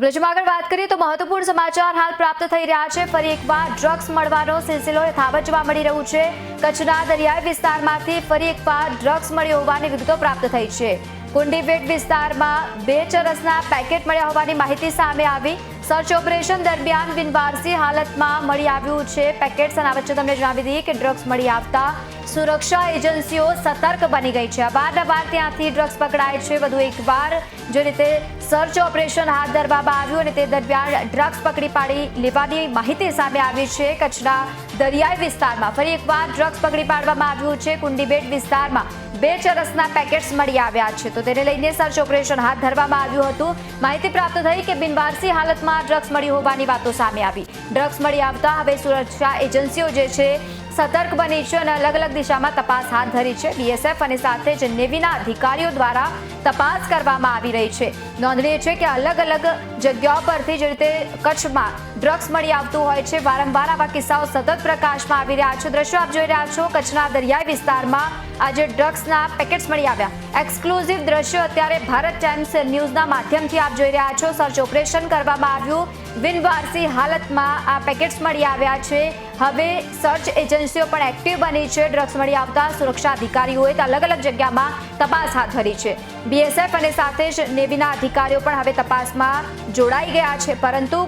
તો આગળ વાત કરીએ તો મહત્વપૂર્ણ સમાચાર હાલ પ્રાપ્ત થઈ રહ્યા છે। ફરી એકવાર ડ્રગ્સ મળવાનો સિલસિલો યથાવત જોવા મળી રહ્યું છે। કચ્છના દરિયાઈ વિસ્તારમાંથી ફરી એકવાર ડ્રગ્સ મળ્યો હોવાની વિગતો પ્રાપ્ત થઈ છે। કુંડીબેટ વિસ્તારમાં 2 ચરસના પેકેટ મળ્યા હોવાની માહિતી સામે આવી। સર્ચ ઓપરેશન દરમિયાન બિનવારસી હાલતમાં મળી આવ્યું છે પેકેટ્સ। અને આ વચ્ચે તમને જણાવી દઈએ કે ડ્રગ્સ મળી આવતા સુરક્ષા એજન્સીઓ સતર્ક બની ગઈ છે। અવારનવાર ત્યાંથી ડ્રગ્સ પકડાય છે। વધુ એકવાર જે રીતે સર્ચ ઓપરેશન હાથ ધરવામાં આવ્યું અને તે દરમિયાન ડ્રગ્સ પકડી પાડી લેવાની માહિતી સામે આવી છે। કચ્છના દરિયાઈ વિસ્તારમાં ફરી એકવાર ડ્રગ્સ પકડી પાડવામાં આવ્યું છે। કુંડીબેટ વિસ્તારમાં 2 ચરસના પેકેટ્સ મળી આવ્યા છે, તો તેને લઈને સર્ચ ઓપરેશન હાથ ધરવામાં આવ્યું હતું। માહિતી પ્રાપ્ત થઈ કે બિનવારસી હાલતમાં ડ્રગ્સ મળી હોવાની વાતો સામે આવી। ડ્રગ્સ મળી આવતા હવે સુરક્ષા એજન્સીઓ જે છે સતર્ક બની છે અને અલગ અલગ દિશામાં તપાસ હાથ ધરી છે। બીએસએફ અને સાથે જ નેવીના અધિકારીઓ દ્વારા તપાસ કરવામાં આવી રહી છે। નોંધનીય છે કે અલગ અલગ જગ્યાઓ પરથી જે રીતે કચ્છમાં ડ્રગ્સ મળી આવતું હોય છે, વારંવાર આવા કિસ્સાઓ સતત પ્રકાશમાં આવી રહ્યા છે। દ્રશ્યો આપ જોઈ રહ્યા છો કચ્છના દરિયાઈ વિસ્તારમાં આજે ડ્રગ્સના પેકેટ્સ મળી આવ્યા। એક્સક્લુઝિવ દ્રશ્યો અત્યારે ભારત ટાઈમ્સ ન્યૂઝના માધ્યમથી આપ જોઈ રહ્યા છો। સર્ચ ઓપરેશન કરવામાં આવ્યું, બિનવારસી હાલતમાં આ પેકેટ્સ મળી આવ્યા છે। હવે સર્ચ એજન્સીઓ પણ એક્ટિવ બની છે। ડ્રગ્સ મળી આવતા સુરક્ષા અધિકારીઓએ અલગ અલગ જગ્યામાં તપાસ હાથ ધરી છે। બીએસએફ અને સાથે જ નેવીના અધિકારીઓ પણ હવે તપાસમાં જોડાઈ ગયા છે। પરંતુ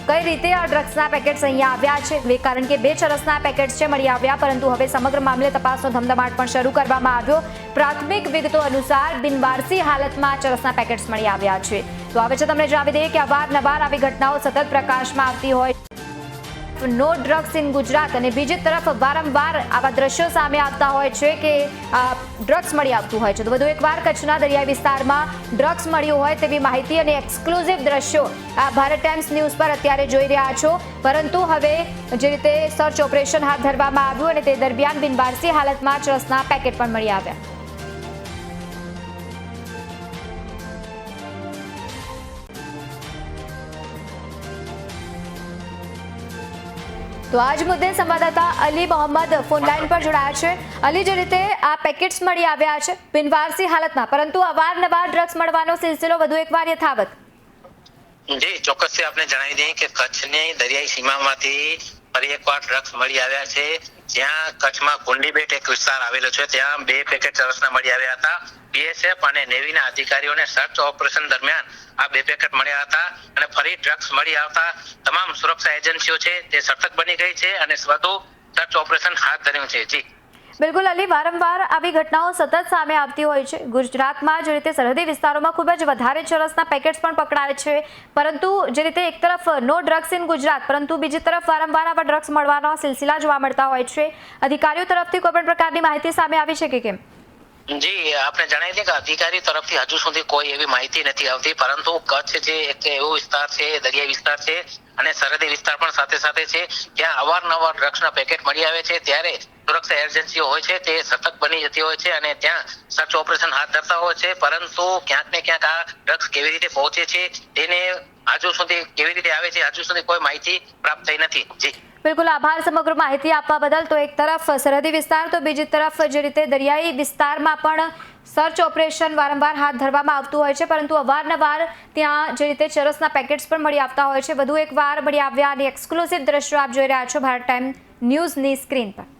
કઈ રીતે આ ડ્રગ્સના પેકેટ્સ અહીંયા આવ્યા છે, કારણ કે 2 ચરસના પેકેટ્સ છે મળી આવ્યા, પરંતુ હવે સમગ્ર મામલે તપાસનો ધમધમાટ પણ શરૂ કરવામાં આવ્યો। પ્રાથમિક વિગતો અનુસાર બિનવારસી હાલતમાં ચરસના પેકેટ્સ મળી આવ્યા છે। તો હવે છે તમને જણાવી દઈએ કે અવારનવાર આવી ઘટનાઓ સતત પ્રકાશમાં આવતી હોય, નો ડ્રગ્સ ઇન ગુજરાત, અને બીજી તરફ વારંવાર આવા દ્રશ્યો સામે આવતા હોય છે કે ડ્રગ્સ મળી આવતું હોય છે। તો વધુ એકવાર કચ્છના દરિયાઈ વિસ્તારમાં ડ્રગ્સ મળ્યું હોય તેવી માહિતી અને એક્સક્લુઝિવ દ્રશ્યો આ ભારત ટાઈમ્સ ન્યૂઝ પર અત્યારે જોઈ રહ્યા છો। પરંતુ હવે જે રીતે સર્ચ ઓપરેશન હાથ ધરવામાં આવ્યું અને તે દરમિયાન બિનવારસી હાલતમાં ચરસના પેકેટ પણ મળી આવ્યા। તો આજ મુદ્દે સંવાદદાતા અલી મોહમ્મદ ફોનલાઈન પર જોડાયા છે। અલી, જે રીતે આ પેકેટ્સ મળી આવ્યા છે બિનવારસી હાલતમાં, પરંતુ અવારનવાર ડ્રગ્સ મળવાનો સિલસિલો વધુ એકવાર યથાવત। જી ચોક્કસથી આપણે જણાવી દઈએ કે કચ્છની દરિયાઈ સીમામાંથી ફરી એકવાર ડ્રગ્સ મળી આવ્યા છે। જ્યાં કચ્છમાં કુંડીબેટ એક વિસ્તાર આવેલો છે, ત્યાં 2 પેકેટ ચરસના મળી આવ્યા હતા। બીએસએફ અને નેવીના અધિકારીઓને સર્ચ ઓપરેશન દરમિયાન આ 2 પેકેટ મળ્યા હતા અને ફરી ડ્રગ્સ મળી આવતા તમામ સુરક્ષા એજન્સીઓ છે તે સતર્ક બની ગઈ છે અને વધુ સર્ચ ઓપરેશન હાથ ધર્યું છે। જી બિલકુલ અલી, વારંવાર આવી ઘટનાઓ સતત સામે આવતી હોય છે। ગુજરાતમાં જે રીતે સરહદી વિસ્તારોમાં ખૂબ જ વધારે ચરસના પેકેટ્સ પણ પકડાય છે, પરંતુ જે રીતે એક તરફ નો ડ્રગ્સ ઇન ગુજરાત, પરંતુ બીજી તરફ વારંવાર આવા ડ્રગ્સ મળવાના સિલસિલા જોવા મળતા હોય છે। અધિકારીઓ તરફથી કોઈ પણ પ્રકારની માહિતી સામે આવી છે કે કેમ? જી આપણે જણાવી દઈએ કે અધિકારી તરફથી હજુ સુધી કોઈ એવી માહિતી નથી આવતી, પરંતુ કચ્છ જે એક એવો વિસ્તાર છે, દરિયાઈ વિસ્તાર છે અને સરહદી વિસ્તાર પણ સાથે સાથે છે, ત્યાં અવારનવાર ડ્રગ્સના પેકેટ મળી આવે છે। ત્યારે સુરક્ષા એજન્સીઓ હોય છે તે સતર્ક બની જતી હોય છે અને ત્યાં સર્ચ ઓપરેશન હાથ ધરતા હોય છે, પરંતુ ક્યાંક ને ક્યાંક આ ડ્રગ્સ કેવી રીતે પહોંચે છે તેને હજુ સુધી કેવી રીતે આવે છે હજુ સુધી કોઈ માહિતી પ્રાપ્ત થઈ નથી। જી બિલકુલ, આભાર સમગ્ર માહિતી આપવા બદલ। તો એક તરફ સરહદી વિસ્તાર, તો બીજી તરફ જે રીતે દરિયાઈ વિસ્તારમાં પણ સર્ચ ઓપરેશન વારંવાર હાથ ધરવામાં આવતું હોય છે, પરંતુ અવારનવાર ત્યાં જે રીતે ચરસના પેકેટ્સ પણ મળી આવતા હોય છે। વધુ એકવાર મળી આવ્યા અને એક્સક્લુઝિવ દ્રશ્યો આપ જોઈ રહ્યા છો ભારત ટાઈમ ન્યૂઝની સ્ક્રીન પર।